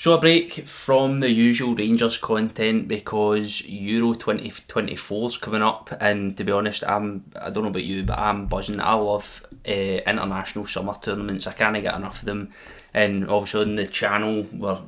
So a break from the usual Rangers content because Euro 2024 is coming up, and to be honest, I don't know about you, but I'm buzzing. I love international summer tournaments. I can't get enough of them, and obviously on the channel we're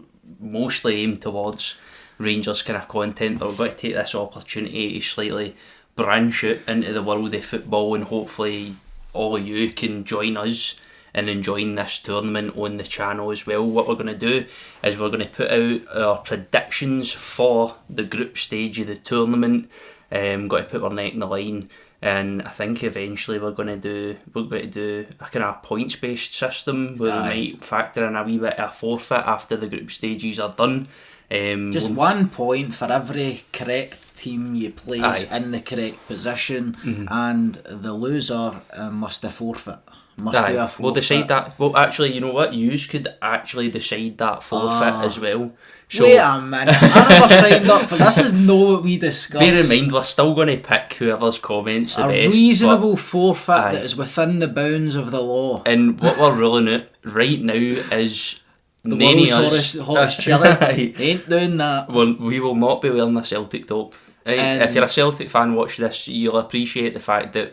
mostly aimed towards Rangers kind of content, but we've got to take this opportunity to slightly branch out into the world of football, and hopefully all of you can join us and enjoying this tournament on the channel as well. What we're going to do is we're going to put out our predictions for the group stage of the tournament. Got to put our neck in the line, and I think eventually we're going to do a kind of points based system where we might factor in a wee bit of a forfeit after the group stages are done. Just 1 point for every correct team you place in the correct position, and the loser must do a forfeit. Do a forfeit. We'll decide that. Well, actually, you know what? Yous could actually decide that forfeit as well. So, wait a minute, I never signed up for this. Is not what we discussed. Bear in mind, we're still going to pick whoever's comments the best. A reasonable forfeit that is within the bounds of the law. And what we're ruling out right now is the world's hottest chili. Ain't doing that. Well, we will not be wearing a Celtic top. If you're a Celtic fan, watch this. You'll appreciate the fact that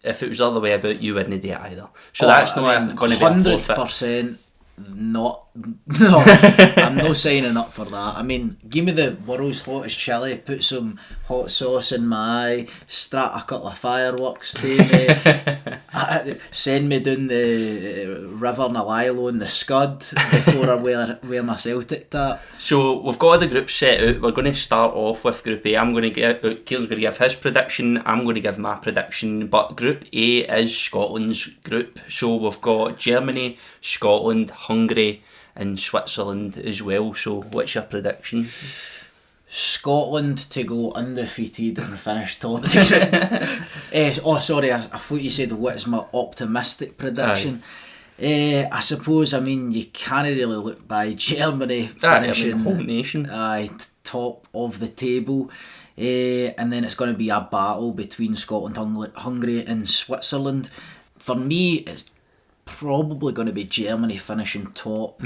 if it was the other way about, you wouldn't do it either. So that's not going to be a forfeit. 100% not. No, I'm not signing up for that. I mean, give me the world's hottest chili, put some hot sauce in my eye, strap a couple of fireworks to me, send me down the river Nalilo in the Scud before I wear my Celtic top. So we've got the group set out. We're going to start off with Group A. Kieran's going to give his prediction. I'm going to give my prediction. But Group A is Scotland's group. So we've got Germany, Scotland, Hungary and Switzerland as well. So what's your prediction? Scotland to go undefeated and finish top of the group. Sorry, I thought you said what is my optimistic prediction. I suppose, I mean, you can't really look by Germany finishing whole nation. Top of the table. And then it's going to be a battle between Scotland, Hungary and Switzerland. For me, it's probably going to be Germany finishing top.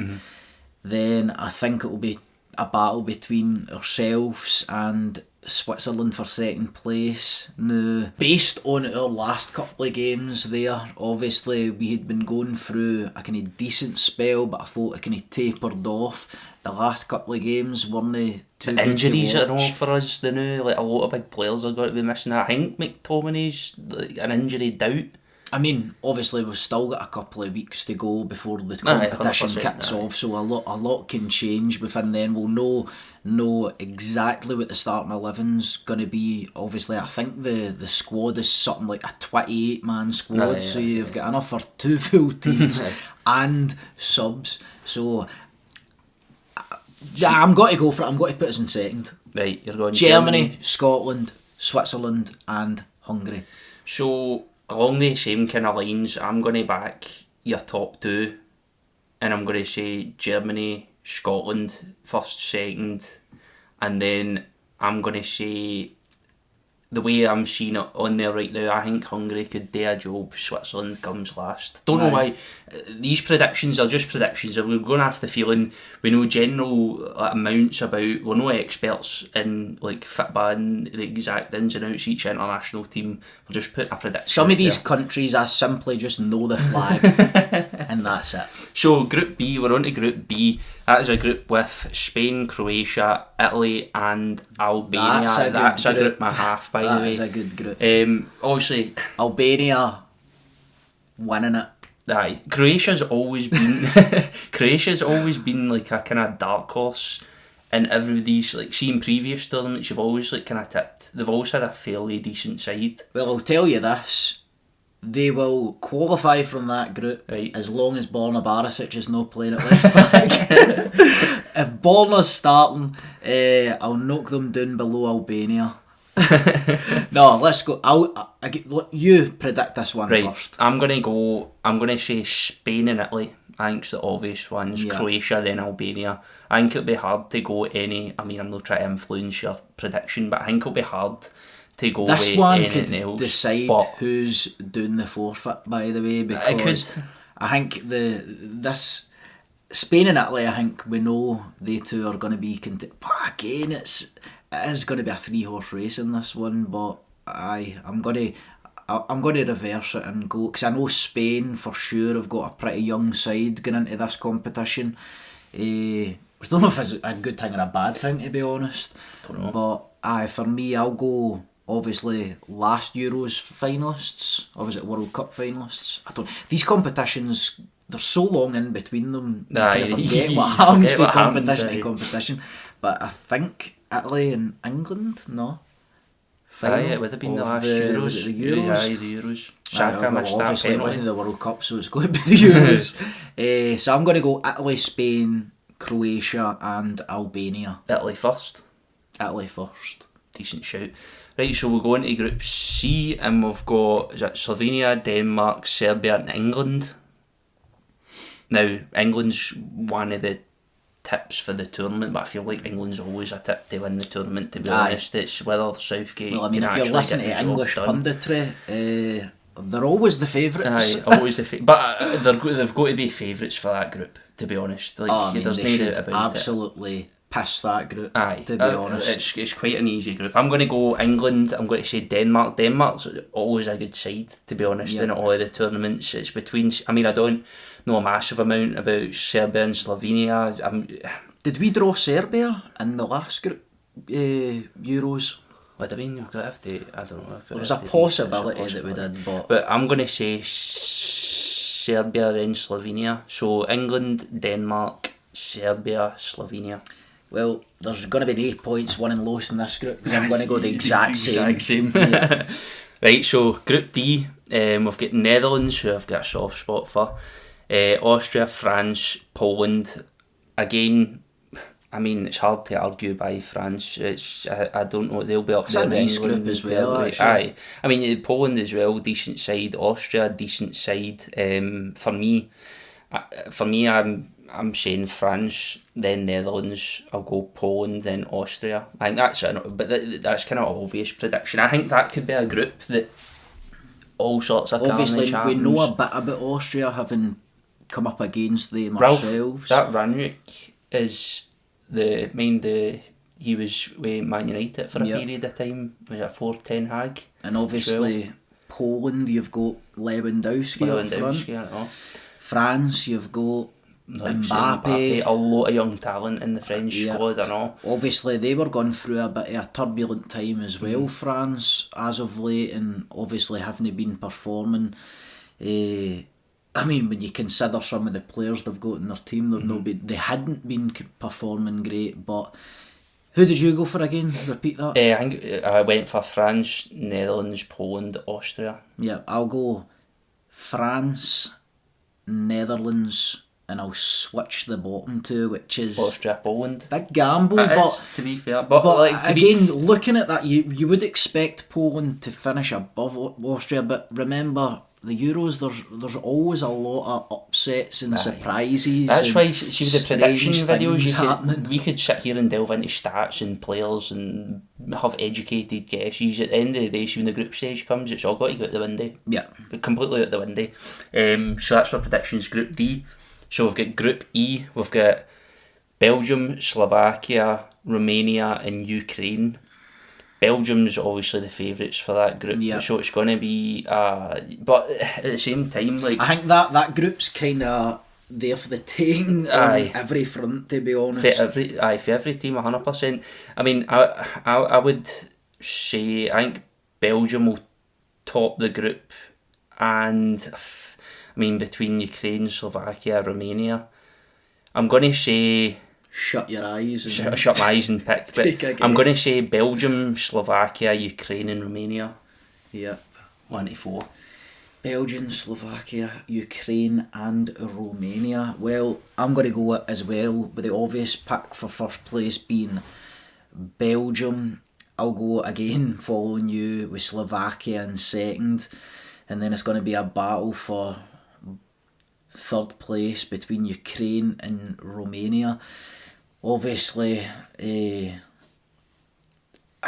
Then I think it will be a battle between ourselves and Switzerland for second place. Now, based on our last couple of games there, obviously we had been going through a kind of decent spell, but I thought it kind of tapered off. The last couple of games weren't too good. Injuries are all for us. The new, like, a lot of big players are going to be missing. I think McTominay's an injury doubt. I mean, obviously we've still got a couple of weeks to go before the competition kicks off, so a lot can change within then. We'll know exactly what the starting 11's going to be. Obviously, I think the squad is something like a 28-man squad, so you've got enough for 2 full teams and subs. So, I'm going to go for it. I'm going to put us in second. Right, you're going Germany, Scotland, Switzerland and Hungary. So, along the same kind of lines, I'm going to back your top 2, and I'm going to say Germany, Scotland first, second, and then I'm going to say, the way I'm seeing it on there right now, I think Hungary could do a job. Switzerland comes last. Don't know why. These predictions are just predictions. We're going to have the feeling we know general amounts about. We're no experts in like football and the exact ins and outs of each international team. We'll just put a prediction. Some of these countries, I simply just know the flag, and that's it. So Group B, we're on to Group B. That is a group with Spain, Croatia, Italy and Albania. That's a group and a half, by the way. That is a good group. Obviously, Albania winning it. Aye, Croatia's always been like a kind of dark horse in everybody's, like, seeing previous tournaments. You've always like kind of tipped. They've always had a fairly decent side. Well, I'll tell you this. They will qualify from that group as long as Borna Barisic is not playing at left back. If Borna's starting, I'll knock them down below Albania. No, let's go. You predict this one first. I'm gonna say Spain and Italy. I think it's the obvious ones. Yeah. Croatia, then Albania. I think it'll be hard to go any. I mean, I'm not trying to influence your prediction, but I think it'll be hard to go this with one anything could else. Decide who's doing the forfeit, by the way, because I think Spain and Italy, I think we know they two are going to be but again, it is going to be a 3-horse race in this one. But I'm going to reverse it and go, because I know Spain for sure have got a pretty young side going into this competition. I don't know if it's a good thing or a bad thing, to be honest. Don't know. But for me, I'll go obviously last Euros finalists, or was it World Cup finalists? I don't. These competitions, they're so long in between them. You kind of forget what happens from competition to competition. But I think Italy and England, no. It would have been the last Euros. Was it the Euros? Aye, the Euros. Saka missed that obviously it penalty. wasn't the World Cup, so it's going to be the Euros. So I'm going to go Italy, Spain, Croatia and Albania. Italy first. Italy first. Decent shout. Right, so we'll go into Group C and we've got, is it Slovenia, Denmark, Serbia and England. Now, England's one of the tips for the tournament, but I feel like England's always a tip to win the tournament, to be honest. It's whether Southgate Well, I mean, can if you're listening to English punditry, they're always the favourites. Aye, always the but they've got to be favourites for that group, to be honest. Like, there's no doubt about absolutely piss that group, Aye, to be honest. It's quite an easy group. I'm going to go England, I'm going to say Denmark. Denmark's always a good side, to be honest, in all of the tournaments. It's between, I mean, I don't know a massive amount about Serbia and Slovenia. Did we draw Serbia in the last group Euros? Would have been, I don't know. There's a possibility that we did, but I'm going to say Serbia then Slovenia. So England, Denmark, Serbia, Slovenia. Well, there's going to be 8 points won and lost in this group because I'm going to go the exact same. Yeah. Right, so Group D, we've got Netherlands, who I've got a soft spot for, Austria, France, Poland. Again, I mean, it's hard to argue by France. I don't know, they'll be up there. It's a nice group as well, actually. Aye. I mean, Poland as well, decent side. Austria, decent side. For me, I'm saying France, then Netherlands. I'll go Poland, then Austria. I think that's kind of obvious prediction. I think that could be a group that all sorts of obviously happens. We know a bit about Austria, having come up against them ourselves. That Ranrick is he was with Man United for a period of time. Was it for Ten Hag? And obviously Poland, you've got Lewandowski up front. France, you've got Mbappe, a lot of young talent in the French squad and all. Obviously they were going through a bit of a turbulent time as well, France, as of late, and obviously haven't been performing. I mean, when you consider some of the players they've got in their team, they hadn't been performing great. But who did you go for again? Repeat that. I think I went for France, Netherlands, Poland, Austria. Yeah, I'll go France, Netherlands, and I'll switch the bottom two, which is Austria, Poland. Big gamble, but to be fair, looking at that, you would expect Poland to finish above Austria, but remember the Euros, there's always a lot of upsets and surprises. That's why see the prediction videos we could sit here and delve into stats and players and have educated guesses. At the end of the day, when the group stage comes, it's all got to go out the window. Yeah, completely out the window. So that's our predictions. Group D. So we've got Group E. We've got Belgium, Slovakia, Romania, and Ukraine. Belgium's obviously the favourites for that group, so it's going to be. But at the same time, like I think that group's kind of there for the taking on every front. To be honest, for every team, 100%. I mean, I would say I think Belgium will top the group, and I mean between Ukraine, Slovakia, Romania, I'm going to say. Shut your eyes. Shut my eyes and pick. But I'm going to say Belgium, Slovakia, Ukraine and Romania. Yep. 1 to 4. Belgium, Slovakia, Ukraine and Romania. Well, I'm going to go as well with the obvious pick for first place being Belgium. I'll go again following you with Slovakia in second. And then it's going to be a battle for third place between Ukraine and Romania. Obviously, I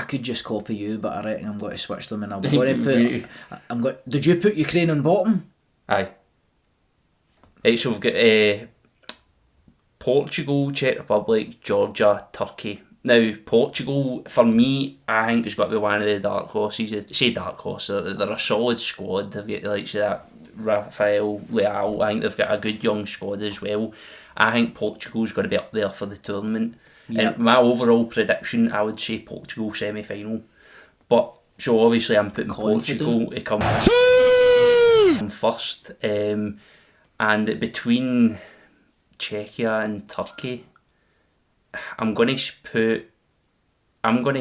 could just copy you, but I reckon I'm going to switch them, and I'm going to put. Did you put Ukraine on bottom? Aye. Right, so we've got Portugal, Czech Republic, Georgia, Turkey. Now, Portugal, for me, I think has got to be one of the dark horses. I say dark horse, they're a solid squad. They've got like say that Rafael Leao. I think they've got a good young squad as well. I think Portugal's got to be up there for the tournament. Yep. And my overall prediction, I would say Portugal semi-final. But so obviously I'm putting Portugal to come first. And between Czechia and Turkey, I'm gonna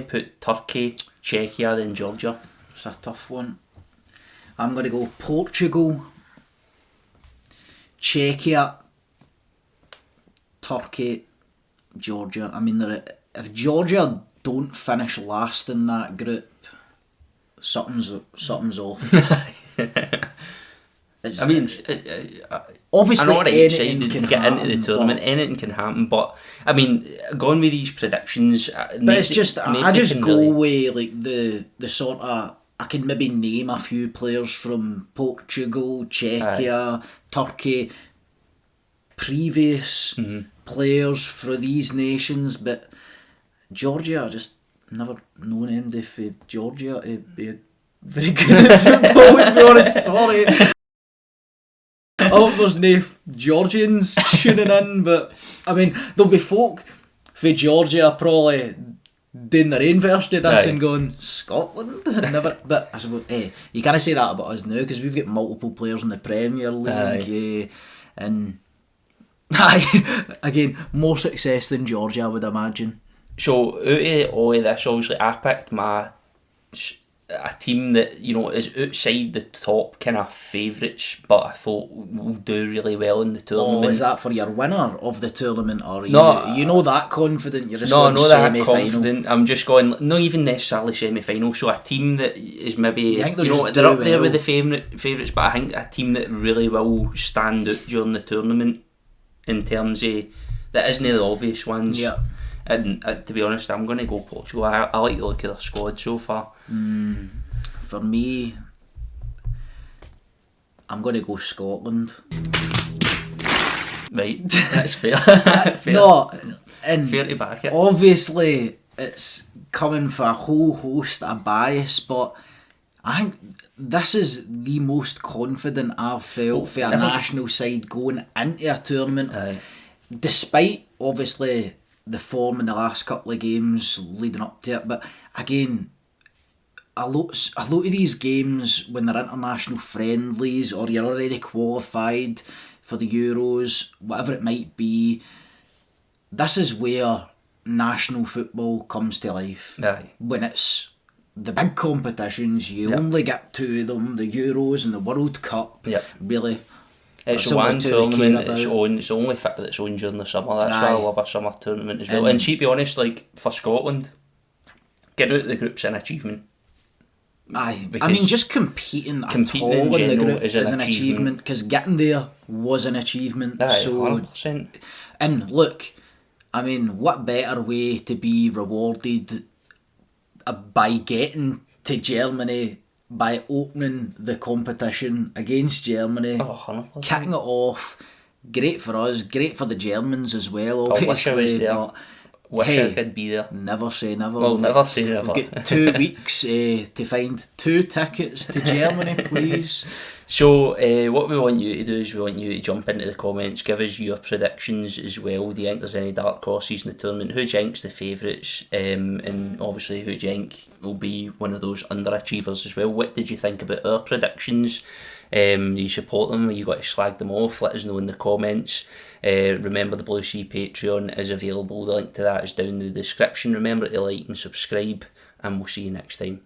put Turkey, Czechia, then Georgia. It's a tough one. I'm going to go Portugal, Czechia, Turkey, Georgia. I mean, if Georgia don't finish last in that group, something's off. I mean, obviously, I'm already excited to get happen, into the tournament. Anything can happen, but I mean, going with these predictions. But it's just I just go with like the sort of, I can maybe name a few players from Portugal, Czechia, Turkey, previous players for these nations, but Georgia, I just never known him for Georgia to be very good at football, to be honest. Sorry. I hope there's no Georgians tuning in, but I mean, there'll be folk for Georgia probably doing their own version of this and going, Scotland? Never. But I suppose, you can't say that about us now because we've got multiple players in the Premier League. And again, more success than Georgia, I would imagine. So, out of all of this, obviously, I picked a team that, you know, is outside the top kind of favourites, but I thought will do really well in the tournament. Oh, is that for your winner of the tournament, or you know that confident? You're just going semi-final? That confident. I'm just going, not even necessarily semi-final. So a team that is maybe, they're up there with the favourites, but I think a team that really will stand out during the tournament in terms of that isn't the obvious ones. Yeah. And to be honest, I'm going to go Portugal. I like the look of their squad so far. For me, I'm going to go Scotland. Right, that's fair. Fair. No, and fair to back it. Obviously, it's coming for a whole host of bias, but I think this is the most confident I've felt for a national side going into a tournament. Despite, obviously, the form in the last couple of games leading up to it, but again, a lot of these games when they're international friendlies or you're already qualified for the Euros, whatever it might be, this is where national football comes to life. When it's the big competitions, you only get two of them, the Euros and the World Cup. Really, it's one tournament it's only fit with its own during the summer. That's why I love a summer tournament as well. And to be honest, like for Scotland, getting out of the group's an achievement. I mean, just competing at all in the group is an achievement, because getting there was an achievement. 100%. And look, I mean, what better way to be rewarded by getting to Germany, by opening the competition against Germany, kicking it off. Great for us, great for the Germans as well, obviously. I wish I was there. Wish I could be there. Never say never. Well, never say never. We've got 2 weeks to find 2 tickets to Germany, please. So, what we want you to do is we want you to jump into the comments, give us your predictions as well. Do you think there's any dark horses in the tournament? Who do you think's the favourites? And obviously, who do you think will be one of those underachievers as well? What did you think about our predictions? You support them, you got to slag them off? Let us know in the comments. Remember, the Blue Sea Patreon is available. The link to that is down in the description. Remember to like and subscribe, and we'll see you next time.